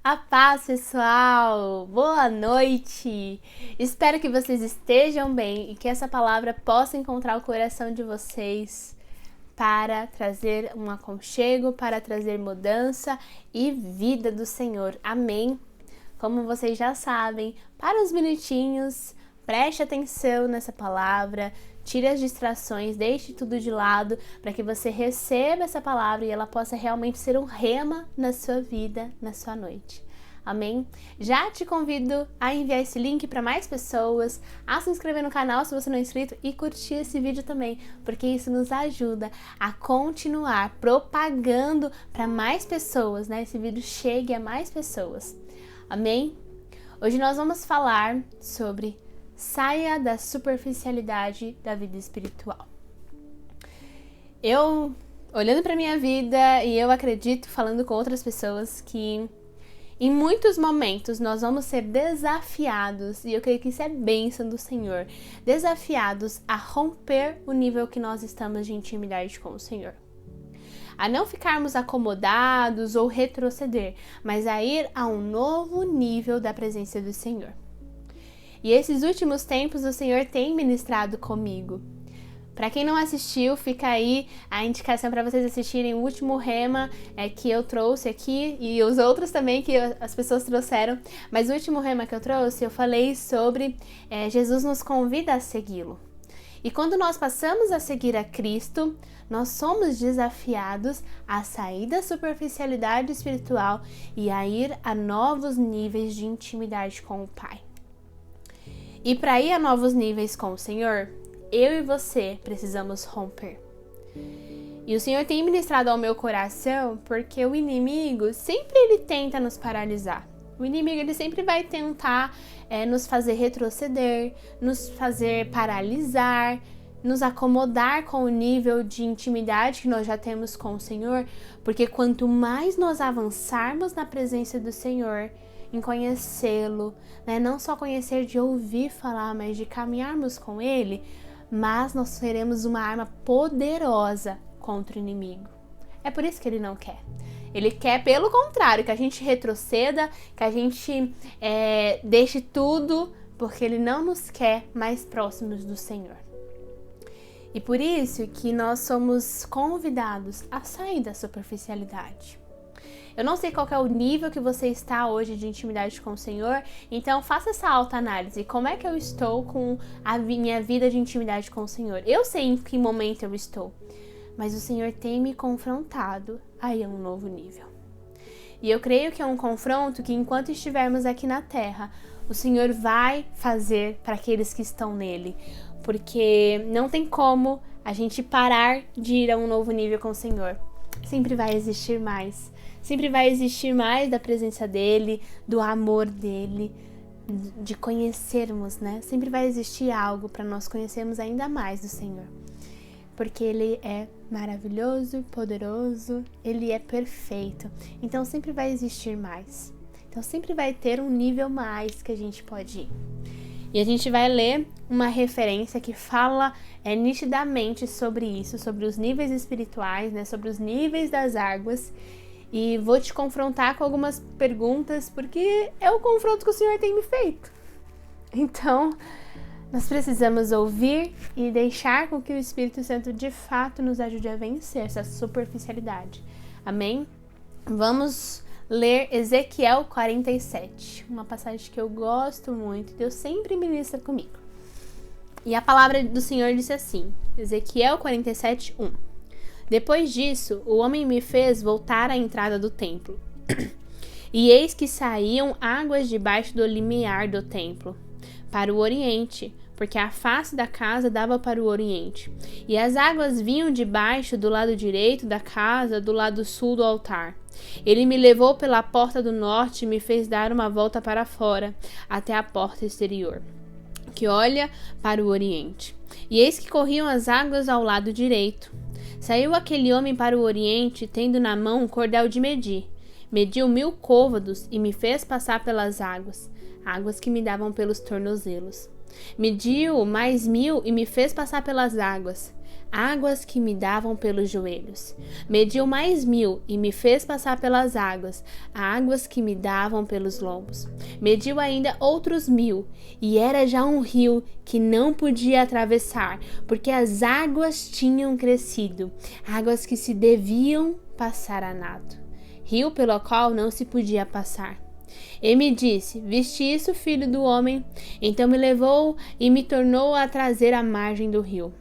A paz, pessoal! Boa noite! Espero que vocês estejam bem e que essa palavra possa encontrar o coração de vocês para trazer um aconchego, para trazer mudança e vida do Senhor. Amém? Como vocês já sabem, para uns minutinhos, preste atenção nessa palavra, tire as distrações, deixe tudo de lado para que você receba essa palavra e ela possa realmente ser um rema na sua vida, na sua noite. Amém? Já te convido a enviar esse link para mais pessoas, a se inscrever no canal se você não é inscrito e curtir esse vídeo também, porque isso nos ajuda a continuar propagando para mais pessoas, né? Esse vídeo chegue a mais pessoas. Amém? Hoje nós vamos falar sobre saia da superficialidade da vida espiritual. Eu, olhando para minha vida, e eu acredito, falando com outras pessoas, que em muitos momentos nós vamos ser desafiados, e eu creio que isso é bênção do Senhor, desafiados a romper o nível que nós estamos de intimidade com o Senhor. A não ficarmos acomodados ou retroceder, mas a ir a um novo nível da presença do Senhor. E esses últimos tempos o Senhor tem ministrado comigo. Para quem não assistiu, fica aí a indicação para vocês assistirem o último rema que eu trouxe aqui e os outros também que as pessoas trouxeram. Mas o último rema que eu trouxe, eu falei sobre Jesus nos convida a segui-lo. E quando nós passamos a seguir a Cristo, nós somos desafiados a sair da superficialidade espiritual e a ir a novos níveis de intimidade com o Pai. E para ir a novos níveis com o Senhor, eu e você precisamos romper. E o Senhor tem ministrado ao meu coração porque o inimigo sempre ele tenta nos paralisar. O inimigo ele sempre vai tentar nos fazer retroceder, nos fazer paralisar, nos acomodar com o nível de intimidade que nós já temos com o Senhor, porque quanto mais nós avançarmos na presença do Senhor, em conhecê-lo, né? Não só conhecer de ouvir falar, mas de caminharmos com Ele, mas nós seremos uma arma poderosa contra o inimigo. É por isso que Ele não quer. Ele quer, pelo contrário, que a gente retroceda, que a gente deixe tudo, porque Ele não nos quer mais próximos do Senhor. E por isso que nós somos convidados a sair da superficialidade. Eu não sei qual é o nível que você está hoje de intimidade com o Senhor, então faça essa autoanálise. Como é que eu estou com a minha vida de intimidade com o Senhor? Eu sei em que momento eu estou, mas o Senhor tem me confrontado a ir a um novo nível. E eu creio que é um confronto que enquanto estivermos aqui na terra, o Senhor vai fazer para aqueles que estão nele, porque não tem como a gente parar de ir a um novo nível com o Senhor. Sempre vai existir mais. Sempre vai existir mais da presença dele, do amor dele, de conhecermos, né? Sempre vai existir algo para nós conhecermos ainda mais do Senhor. Porque ele é maravilhoso, poderoso, ele é perfeito. Então sempre vai existir mais. Então sempre vai ter um nível mais que a gente pode ir. E a gente vai ler uma referência que fala nitidamente sobre isso, sobre os níveis espirituais, né? Sobre os níveis das águas. E vou te confrontar com algumas perguntas, porque é o confronto que o Senhor tem me feito. Então, nós precisamos ouvir e deixar com que o Espírito Santo de fato nos ajude a vencer essa superficialidade. Amém? Vamos ler Ezequiel 47, uma passagem que eu gosto muito, Deus sempre ministra comigo. E a palavra do Senhor disse assim, Ezequiel 47, 1. Depois disso, o homem me fez voltar à entrada do templo. E eis que saíam águas debaixo do limiar do templo, para o oriente, porque a face da casa dava para o oriente. E as águas vinham debaixo do lado direito da casa, do lado sul do altar. Ele me levou pela porta do norte e me fez dar uma volta para fora, até a porta exterior, que olha para o oriente. E eis que corriam as águas ao lado direito. Saiu aquele homem para o oriente, tendo na mão um cordel de medir. Mediu 1000 côvados e me fez passar pelas águas, águas que me davam pelos tornozelos. Mediu mais 1000 e me fez passar pelas águas, águas que me davam pelos joelhos. Mediu mais 1000 e me fez passar pelas águas que me davam pelos lombos. Mediu ainda outros 1000, e era já um rio que não podia atravessar, porque as águas tinham crescido, águas que se deviam passar a nado, rio pelo qual não se podia passar. E me disse: viste isso, filho do homem? Então me levou e me tornou a trazer à margem do rio.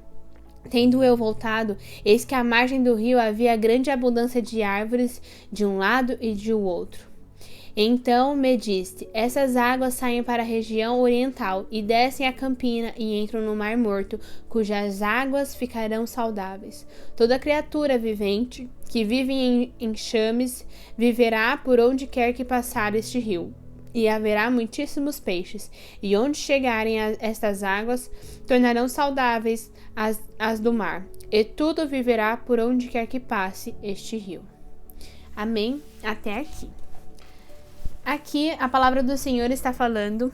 Tendo eu voltado, eis que à margem do rio havia grande abundância de árvores de um lado e de outro. Então me disse: essas águas saem para a região oriental e descem a campina e entram no mar morto, cujas águas ficarão saudáveis. Toda criatura vivente que vive em enxames viverá por onde quer que passar este rio. E haverá muitíssimos peixes, e onde chegarem estas águas, tornarão saudáveis as do mar, e tudo viverá por onde quer que passe este rio. Amém? Até aqui. Aqui a palavra do Senhor está falando,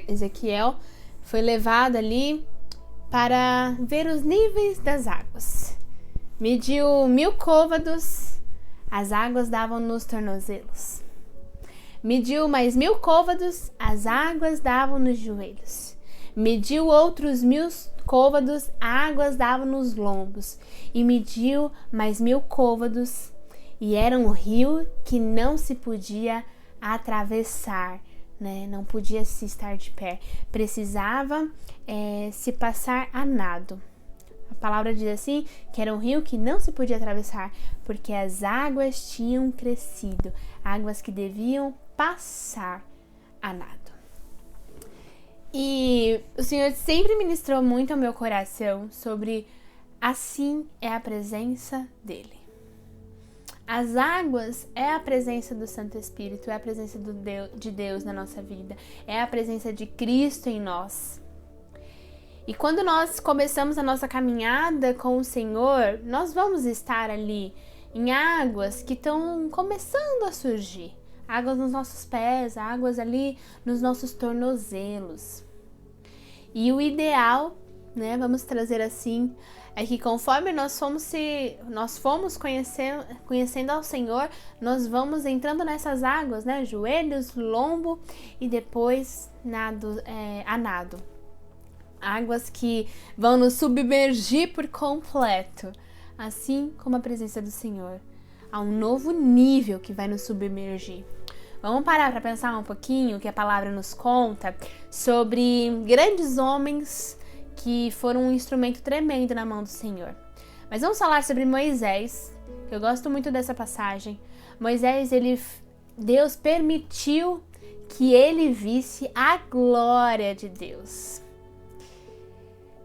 Ezequiel foi levado ali para ver os níveis das águas. Mediu 1000 côvados, as águas davam nos tornozelos. Mediu mais 1000 côvados, as águas davam nos joelhos. Mediu outros 1000 côvados, águas davam nos lombos. E mediu mais 1000 côvados, e era um rio que não se podia atravessar, né? Não podia se estar de pé. Precisava se passar a nado. A palavra diz assim, que era um rio que não se podia atravessar, porque as águas tinham crescido, águas que deviam passar a nado. E o Senhor sempre ministrou muito ao meu coração sobre assim é a presença dele. As águas é a presença do Santo Espírito, é a presença de Deus na nossa vida, é a presença de Cristo em nós. E quando nós começamos a nossa caminhada com o Senhor, nós vamos estar ali em águas que estão começando a surgir. Águas nos nossos pés, águas ali nos nossos tornozelos. E o ideal, né, vamos trazer assim, é que conforme nós fomos conhecendo ao Senhor, nós vamos entrando nessas águas, né, joelhos, lombo e depois a nado. Águas que vão nos submergir por completo, assim como a presença do Senhor. Há um novo nível que vai nos submergir. Vamos parar para pensar um pouquinho o que a palavra nos conta sobre grandes homens que foram um instrumento tremendo na mão do Senhor. Mas vamos falar sobre Moisés, que eu gosto muito dessa passagem. Moisés, Deus permitiu que ele visse a glória de Deus.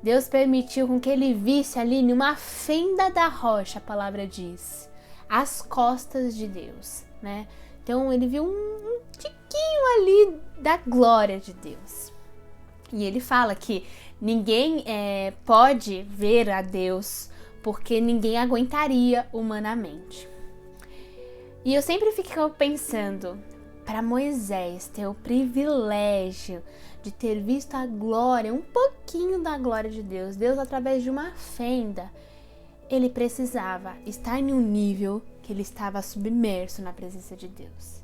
Deus permitiu com que ele visse ali numa fenda da rocha, a palavra diz, as costas de Deus, né? Então ele viu um tiquinho ali da glória de Deus. E ele fala que ninguém pode ver a Deus porque ninguém aguentaria humanamente. E eu sempre fico pensando, para Moisés ter o privilégio de ter visto a glória, um pouquinho da glória de Deus, Deus através de uma fenda, ele precisava estar em um nível que ele estava submerso na presença de Deus.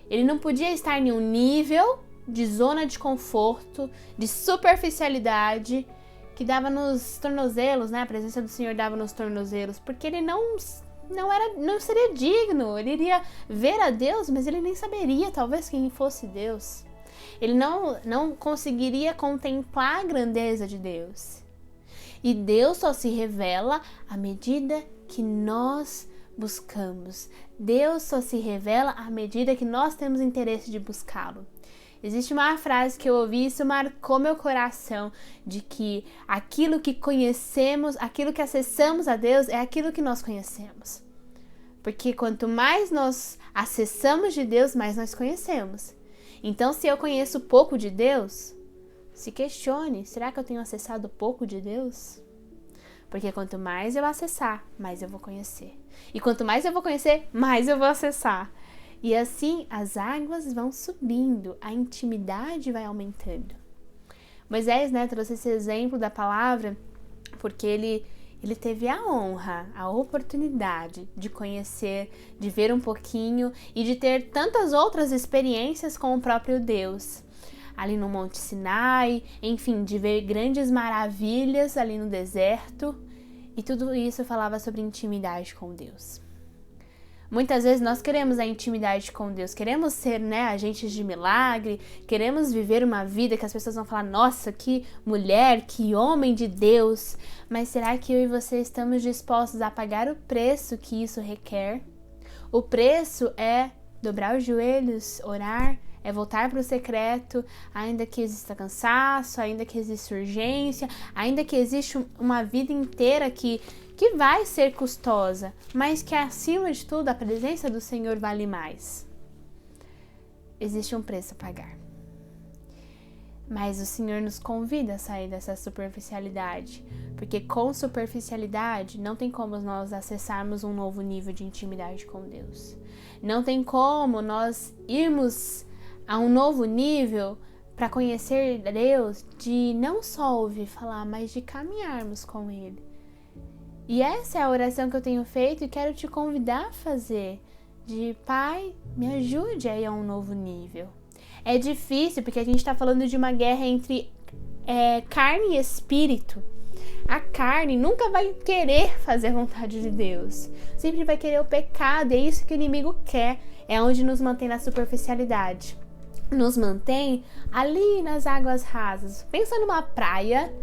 Ele não podia estar em um nível de zona de conforto, de superficialidade, que dava nos tornozelos, né? A presença do Senhor dava nos tornozelos, porque ele não seria digno. Ele iria ver a Deus, mas ele nem saberia, talvez, quem fosse Deus. Ele não conseguiria contemplar a grandeza de Deus. E Deus só se revela à medida que nós buscamos. Deus só se revela à medida que nós temos interesse de buscá-lo. Existe uma frase que eu ouvi e isso marcou meu coração, de que aquilo que conhecemos, aquilo que acessamos a Deus é aquilo que nós conhecemos. Porque quanto mais nós acessamos de Deus, mais nós conhecemos. Então, se eu conheço pouco de Deus, se questione, será que eu tenho acessado pouco de Deus? Porque quanto mais eu acessar, mais eu vou conhecer. E quanto mais eu vou conhecer, mais eu vou acessar. E assim as águas vão subindo, a intimidade vai aumentando. Moisés, trouxe esse exemplo da palavra porque ele teve a honra, a oportunidade de conhecer, de ver um pouquinho e de ter tantas outras experiências com o próprio Deus. Ali no Monte Sinai, enfim, de ver grandes maravilhas ali no deserto. E tudo isso falava sobre intimidade com Deus. Muitas vezes nós queremos a intimidade com Deus, queremos ser, agentes de milagre, queremos viver uma vida que as pessoas vão falar, nossa, que mulher, que homem de Deus. Mas será que eu e você estamos dispostos a pagar o preço que isso requer? O preço é dobrar os joelhos, orar, é voltar para o secreto, ainda que exista cansaço, ainda que exista urgência, ainda que exista uma vida inteira que vai ser custosa, mas que acima de tudo a presença do Senhor vale mais. Existe um preço a pagar. Mas o Senhor nos convida a sair dessa superficialidade, porque com superficialidade não tem como nós acessarmos um novo nível de intimidade com Deus. Não tem como nós irmos a um novo nível para conhecer Deus, de não só ouvir falar, mas de caminharmos com Ele. E essa é a oração que eu tenho feito e quero te convidar a fazer. De Pai, me ajude a ir a um novo nível. É difícil porque a gente está falando de uma guerra entre carne e espírito. A carne nunca vai querer fazer a vontade de Deus. Sempre vai querer o pecado. E é isso que o inimigo quer. É onde nos mantém na superficialidade. Nos mantém ali nas águas rasas. Pensa numa praia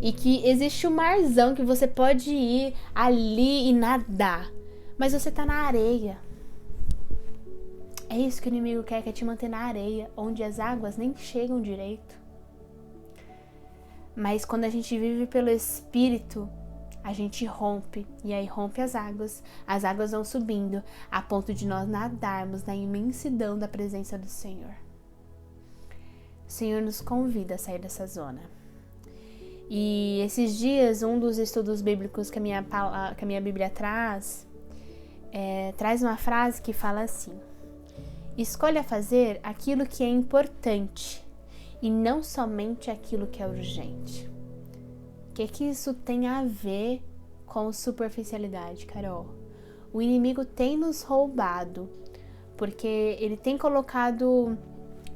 e que existe um marzão que você pode ir ali e nadar, mas você tá na areia. É isso que o inimigo quer te manter na areia, onde as águas nem chegam direito. Mas quando a gente vive pelo Espírito, a gente rompe, e aí rompe as águas vão subindo, a ponto de nós nadarmos na imensidão da presença do Senhor. O Senhor nos convida a sair dessa zona. E esses dias, um dos estudos bíblicos que a minha Bíblia traz uma frase que fala assim: escolha fazer aquilo que é importante e não somente aquilo que é urgente. O que isso tem a ver com superficialidade, Carol? O inimigo tem nos roubado, porque ele tem colocado...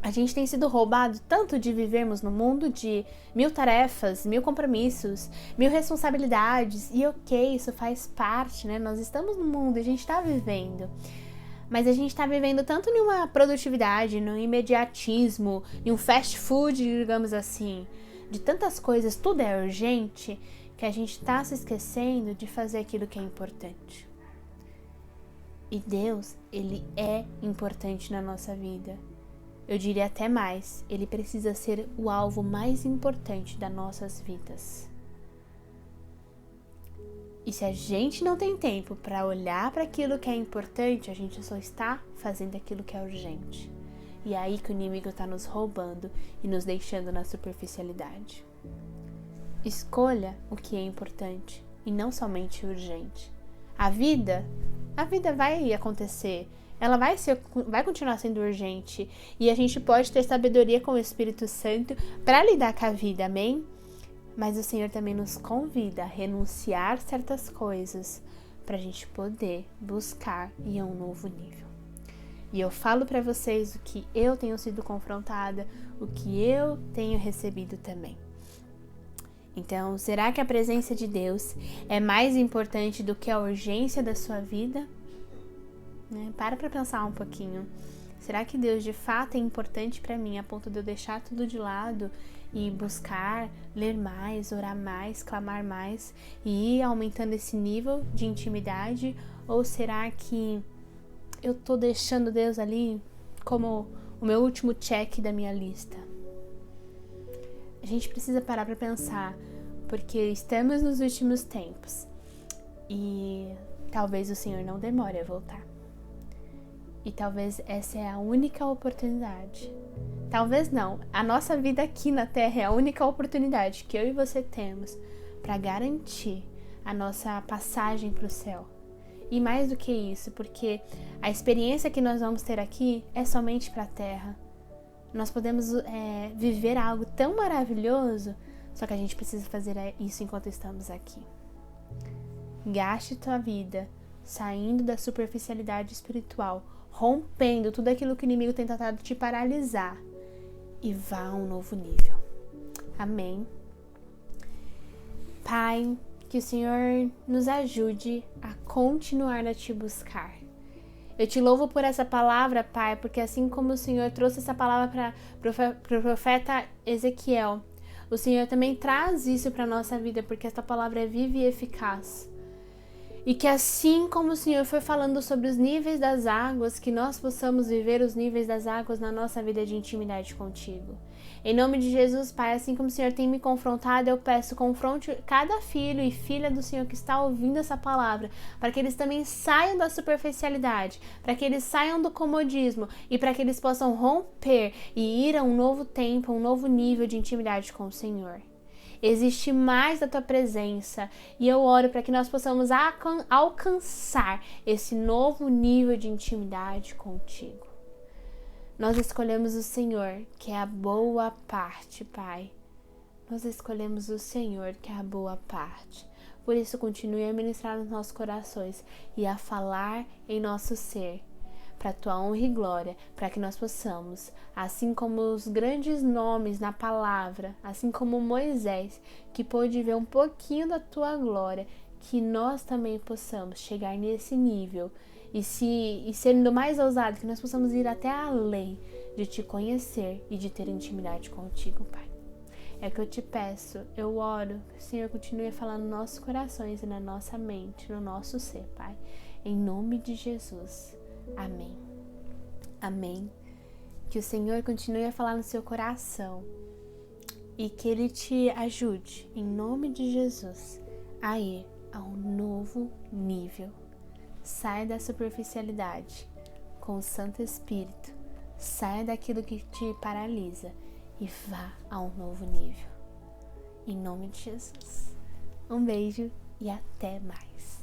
A gente tem sido roubado tanto de vivermos no mundo de 1000 tarefas, 1000 compromissos, 1000 responsabilidades. E ok, isso faz parte, Nós estamos no mundo, a gente está vivendo. Mas a gente está vivendo tanto em uma produtividade, no imediatismo, em um fast food, digamos assim, de tantas coisas, tudo é urgente, que a gente está se esquecendo de fazer aquilo que é importante. E Deus, Ele é importante na nossa vida. Eu diria até mais, Ele precisa ser o alvo mais importante das nossas vidas. E se a gente não tem tempo para olhar para aquilo que é importante, a gente só está fazendo aquilo que é urgente. E é aí que o inimigo está nos roubando e nos deixando na superficialidade. Escolha o que é importante e não somente o urgente. A vida vai acontecer. Ela vai continuar sendo urgente e a gente pode ter sabedoria com o Espírito Santo para lidar com a vida, amém? Mas o Senhor também nos convida a renunciar certas coisas para a gente poder buscar ir a um novo nível. E eu falo para vocês o que eu tenho sido confrontada, o que eu tenho recebido também. Então, será que a presença de Deus é mais importante do que a urgência da sua vida? Para pensar um pouquinho. Será que Deus de fato é importante para mim a ponto de eu deixar tudo de lado e buscar, ler mais, orar mais, clamar mais e ir aumentando esse nível de intimidade? Ou será que eu tô deixando Deus ali como o meu último check da minha lista? A gente precisa parar para pensar, porque estamos nos últimos tempos e talvez o Senhor não demore a voltar. E talvez essa é a única oportunidade. Talvez não. A nossa vida aqui na Terra é a única oportunidade que eu e você temos para garantir a nossa passagem para o céu. E mais do que isso, porque a experiência que nós vamos ter aqui é somente para a Terra. Nós podemos viver algo tão maravilhoso Só que a gente precisa fazer isso enquanto estamos aqui. Gaste tua vida saindo da superficialidade espiritual, rompendo tudo aquilo que o inimigo tem tentado te paralisar e vá a um novo nível. Amém. Pai, que o Senhor nos ajude a continuar a te buscar. Eu te louvo por essa palavra, Pai, porque assim como o Senhor trouxe essa palavra para o profeta Ezequiel, o Senhor também traz isso para a nossa vida, porque essa palavra é viva e eficaz. E que assim como o Senhor foi falando sobre os níveis das águas, que nós possamos viver os níveis das águas na nossa vida de intimidade contigo. Em nome de Jesus, Pai, assim como o Senhor tem me confrontado, eu peço, confronte cada filho e filha do Senhor que está ouvindo essa palavra, para que eles também saiam da superficialidade, para que eles saiam do comodismo e para que eles possam romper e ir a um novo tempo, a um novo nível de intimidade com o Senhor. Existe mais da tua presença e eu oro para que nós possamos alcançar esse novo nível de intimidade contigo. Nós escolhemos o Senhor, que é a boa parte, Pai. Nós escolhemos o Senhor, que é a boa parte. Por isso, continue a ministrar nos nossos corações e a falar em nosso ser, para a tua honra e glória, para que nós possamos, assim como os grandes nomes na palavra, assim como Moisés, que pôde ver um pouquinho da tua glória, que nós também possamos chegar nesse nível e sendo mais ousado, que nós possamos ir até além de te conhecer e de ter intimidade contigo, Pai. É que eu te peço, eu oro, que o Senhor continue a falar nos nossos corações e na nossa mente, no nosso ser, Pai. Em nome de Jesus. Amém. Amém. Que o Senhor continue a falar no seu coração e que Ele te ajude, em nome de Jesus, a ir a um novo nível. Saia da superficialidade com o Santo Espírito. Saia daquilo que te paralisa e vá a um novo nível. Em nome de Jesus. Um beijo e até mais.